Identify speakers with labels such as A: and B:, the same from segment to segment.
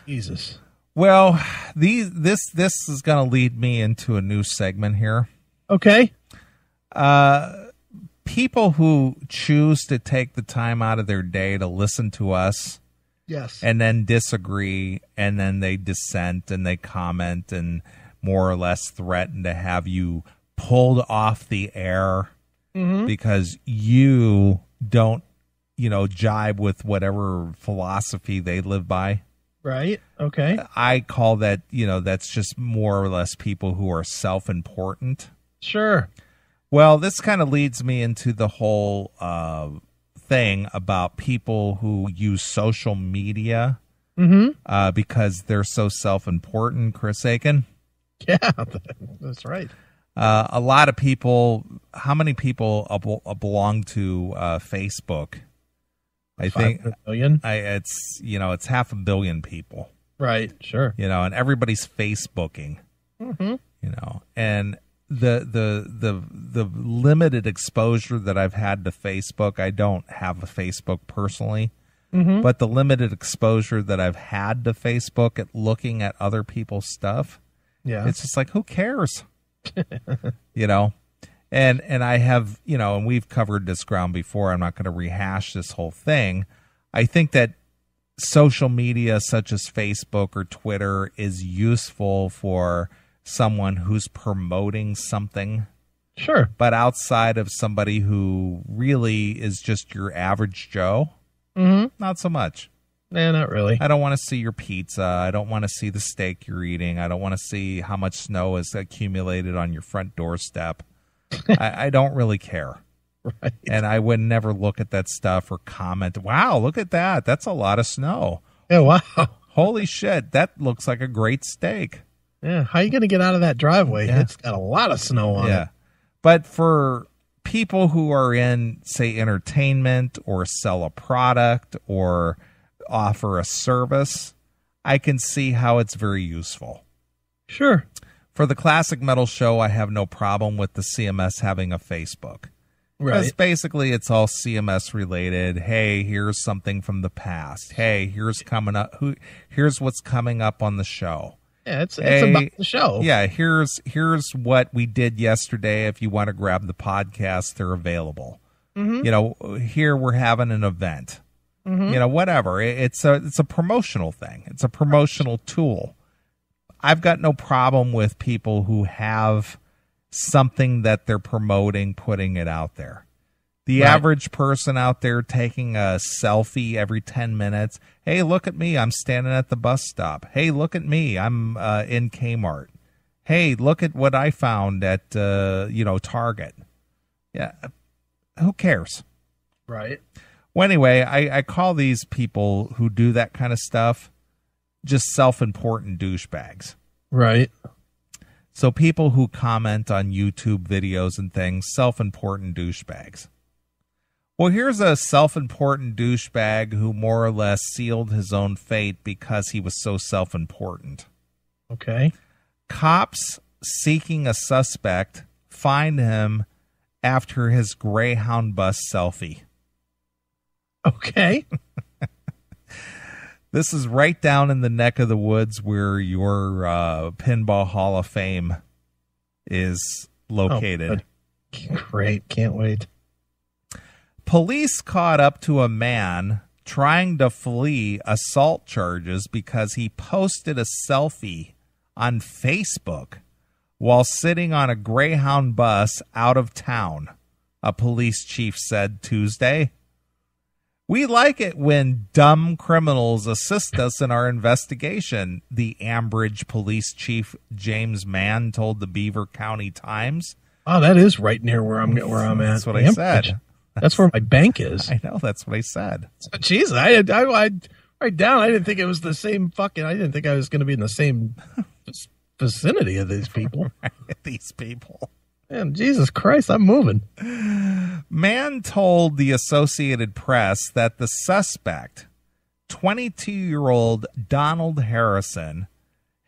A: Jesus.
B: Well, this is going to lead me into a new segment here.
A: Okay.
B: People who choose to take the time out of their day to listen to us,
A: Yes.
B: and then disagree, and then they dissent and they comment and more or less threaten to have you pulled off the air because you don't, jibe with whatever philosophy they live by.
A: Right. Okay.
B: I call that, that's just more or less people who are self-important.
A: Sure.
B: Well, this kind of leads me into the whole thing about people who use social media because they're so self-important, Chris Aiken.
A: Yeah, that's right.
B: A lot of people, how many people belong to Facebook? I think
A: 5 million.
B: It's 500 million people.
A: Right. Sure.
B: And everybody's Facebooking. And the limited exposure that I've had to Facebook, I don't have a Facebook personally, but the limited exposure that I've had to Facebook at looking at other people's stuff, it's just like, who cares? And I have, and we've covered this ground before. I'm not going to rehash this whole thing. I think that social media such as Facebook or Twitter is useful for someone who's promoting something.
A: Sure.
B: But outside of somebody who really is just your average Joe, not so much.
A: Nah, not really.
B: I don't want to see your pizza. I don't want to see the steak you're eating. I don't want to see how much snow is accumulated on your front doorstep. I don't really care.
A: Right.
B: And I would never look at that stuff or comment, wow, look at that. That's a lot of snow.
A: Yeah, wow.
B: Holy shit, that looks like a great steak.
A: Yeah, how are you going to get out of that driveway? Yeah. It's got a lot of snow on it.
B: But for people who are in, say, entertainment or sell a product or offer a service, I can see how it's very useful.
A: Sure.
B: For the Classic Metal Show, I have no problem with the CMS having a Facebook.
A: Right.
B: Because basically it's all CMS related. Hey, here's something from the past. Hey, here's what's coming up on the show.
A: Yeah, it's about the show.
B: Yeah, here's what we did yesterday. If you want to grab the podcast, they're available. Here we're having an event. Whatever. It's a promotional thing. It's a promotional tool. I've got no problem with people who have something that they're promoting, putting it out there. The average person out there taking a selfie every 10 minutes. Hey, look at me. I'm standing at the bus stop. Hey, look at me. I'm in Kmart. Hey, look at what I found at, Target. Yeah. Who cares?
A: Right.
B: Well, anyway, I call these people who do that kind of stuff just self-important douchebags.
A: Right.
B: So people who comment on YouTube videos and things, self-important douchebags. Well, here's a self-important douchebag who more or less sealed his own fate because he was so self-important.
A: Okay.
B: Cops seeking a suspect find him after his Greyhound bus selfie.
A: Okay.
B: This is right down in the neck of the woods where your Pinball Hall of Fame is located.
A: Oh, great. Can't wait.
B: Police caught up to a man trying to flee assault charges because he posted a selfie on Facebook while sitting on a Greyhound bus out of town, a police chief said Tuesday. We like it when dumb criminals assist us in our investigation, the Ambridge Police Chief James Mann told the Beaver County Times.
A: Oh, that is right near where I'm at.
B: That's what I said.
A: That's where my bank is.
B: I know, that's what I said.
A: Jeez, I write down. I didn't think it was the same I didn't think I was going to be in the same vicinity of these people.
B: These people.
A: Man, Jesus Christ, I'm moving.
B: Mann told the Associated Press that the suspect, 22-year-old Donald Harrison,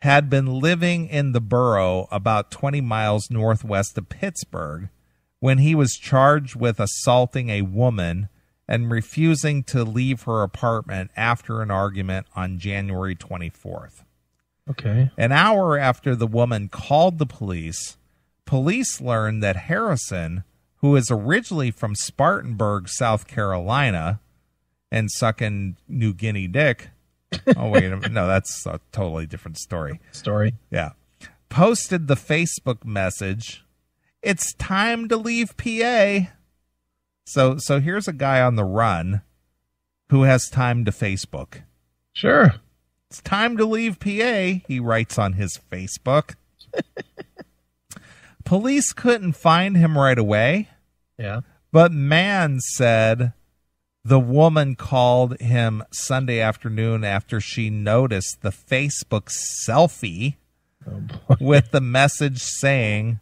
B: had been living in the borough about 20 miles northwest of Pittsburgh when he was charged with assaulting a woman and refusing to leave her apartment after an argument on January 24th.
A: Okay.
B: An hour after the woman called the police, police learned that Harrison, who is originally from Spartanburg, South Carolina, and sucking New Guinea dick. Oh, wait a minute. No, that's a totally different story. Yeah. Posted the Facebook message, "It's time to leave PA." So here's a guy on the run who has time to Facebook.
A: Sure.
B: "It's time to leave PA," he writes on his Facebook. Police couldn't find him right away.
A: Yeah.
B: But man said the woman called him Sunday afternoon after she noticed the Facebook selfie with the message saying,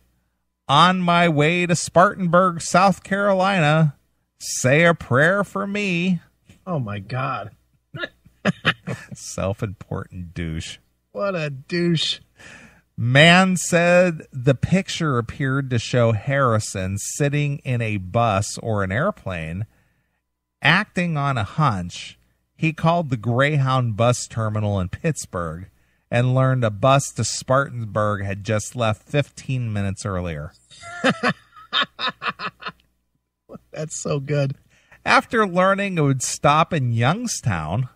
B: "On my way to Spartanburg, South Carolina, say a prayer for me."
A: Oh, my God.
B: Self-important douche.
A: What a douche.
B: Man said the picture appeared to show Harrison sitting in a bus or an airplane, acting on a hunch. He called the Greyhound bus terminal in Pittsburgh and learned a bus to Spartanburg had just left 15 minutes earlier.
A: That's so good.
B: After learning it would stop in Youngstown,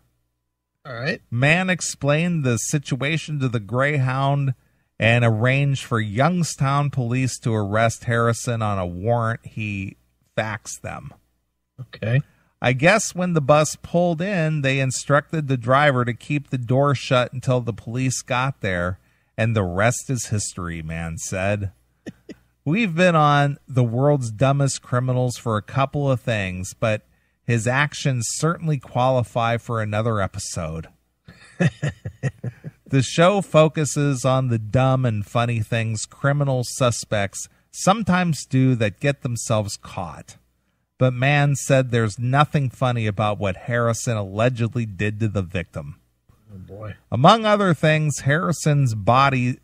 A: All right.
B: man explained the situation to the Greyhound and arranged for Youngstown police to arrest Harrison on a warrant he faxed them.
A: Okay.
B: I guess when the bus pulled in, they instructed the driver to keep the door shut until the police got there, and the rest is history, man said. We've been on the world's dumbest criminals for a couple of things, but his actions certainly qualify for another episode. The show focuses on the dumb and funny things criminal suspects sometimes do that get themselves caught. But man said there's nothing funny about what Harrison allegedly did to the victim.
A: Oh, boy.
B: Among other things, Harrison body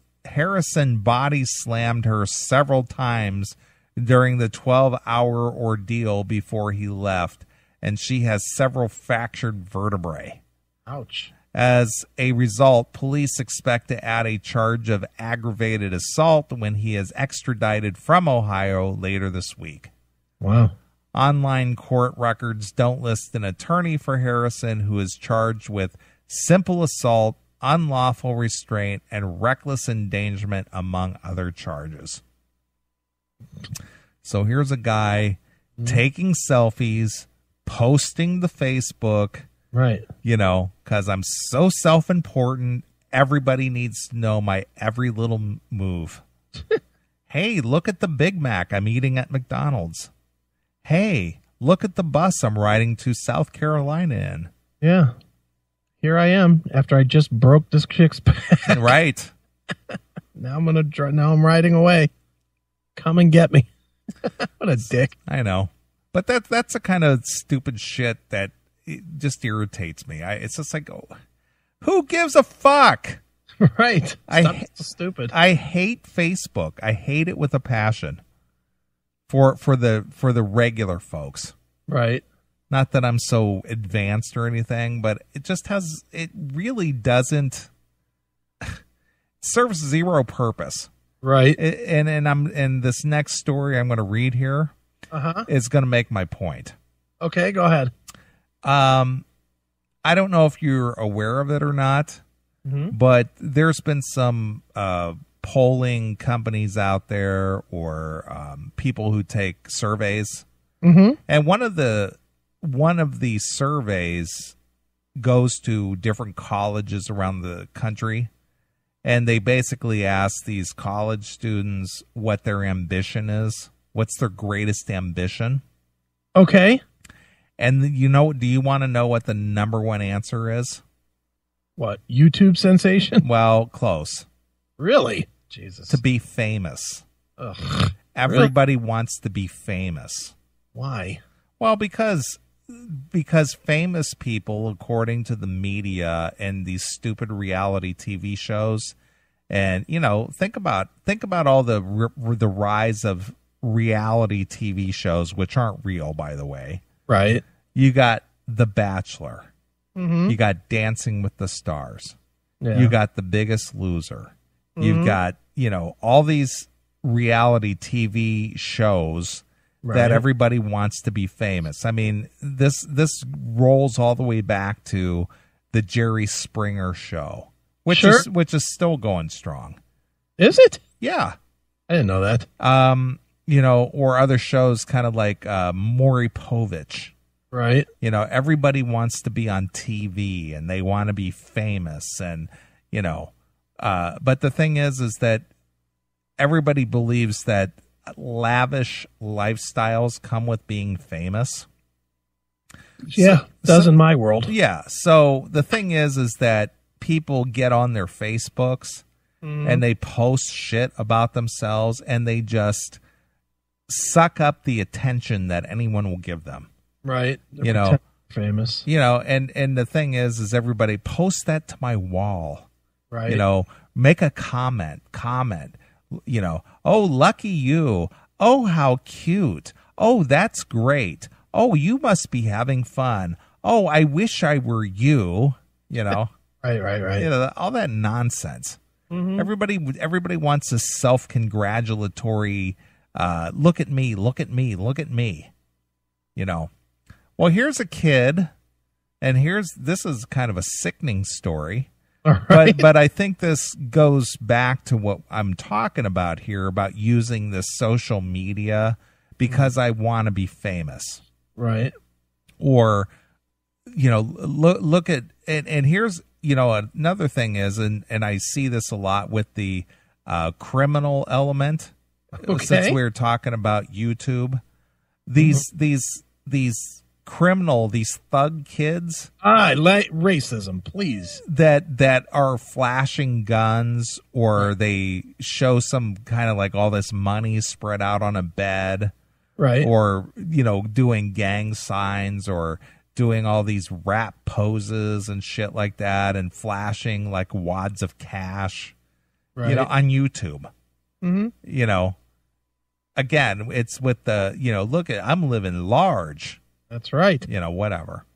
B: slammed her several times during the 12-hour ordeal before he left, and she has several fractured vertebrae.
A: Ouch.
B: As a result, police expect to add a charge of aggravated assault when he is extradited from Ohio later this week.
A: Wow.
B: Online court records don't list an attorney for Harrison, who is charged with simple assault, unlawful restraint, and reckless endangerment, among other charges. So here's a guy taking selfies, posting to Facebook.
A: Right.
B: You know, because I'm so self-important, everybody needs to know my every little move. Hey, look at the Big Mac I'm eating at McDonald's. Hey, look at the bus I'm riding to South Carolina in.
A: Yeah. Here I am after I just broke this chick's back.
B: Right.
A: Now I'm riding away. Come and get me. What a dick.
B: I know. But that's the kind of stupid shit that it just irritates me. It's just like, oh, who gives a fuck?
A: Right. Stop stupid.
B: I hate Facebook. I hate it with a passion. For the regular folks.
A: Right.
B: Not that I'm so advanced or anything, but it really doesn't serves zero purpose.
A: Right.
B: And this next story I'm going to read here is going to make my point.
A: Okay, go ahead.
B: I don't know if you're aware of it or not, but there's been some polling companies out there or people who take surveys. And one of the surveys goes to different colleges around the country, and they basically ask these college students what their ambition is. What's their greatest ambition?
A: Okay.
B: And do you want to know what the number one answer is?
A: What, YouTube sensation?
B: Well, close.
A: Really? Jesus.
B: To be famous.
A: Ugh.
B: Everybody wants to be famous.
A: Why?
B: Well, because famous people, according to the media and these stupid reality TV shows, and think about all the rise of reality TV shows, which aren't real, by the way.
A: Right.
B: You got The Bachelor.
A: Mm-hmm.
B: You got Dancing with the Stars.
A: Yeah.
B: You got The Biggest Loser. You've got, all these reality TV shows that everybody wants to be famous. I mean, this rolls all the way back to the Jerry Springer show, which is still going strong.
A: Is it?
B: Yeah.
A: I didn't know that.
B: Or other shows kind of like Maury Povich.
A: Right.
B: Everybody wants to be on TV and they want to be famous and, but the thing is that everybody believes that lavish lifestyles come with being famous.
A: Yeah, does in my world.
B: Yeah. So the thing is that people get on their Facebooks and they post shit about themselves and they just suck up the attention that anyone will give them.
A: Right. Famous.
B: And the thing is everybody post that to my wall.
A: Right.
B: Make a comment. Oh, lucky you. Oh, how cute. Oh, that's great. Oh, you must be having fun. Oh, I wish I were you, Right. All that nonsense. Mm-hmm. Everybody wants a self-congratulatory, look at me. Well, here's a kid, and this is kind of a sickening story. Right. But I think this goes back to what I'm talking about here, about using this social media because I want to be famous.
A: Right.
B: Or, look at, and here's, another thing is, and I see this a lot with the criminal element, since we're talking about YouTube, these thug kids.
A: I like racism, please.
B: That are flashing guns, or they show some kind of like all this money spread out on a bed.
A: Right.
B: Or, doing gang signs or doing all these rap poses and shit like that and flashing like wads of cash, on YouTube. Mm-hmm. Again, it's with the, look at, I'm living large.
A: That's right.
B: Whatever.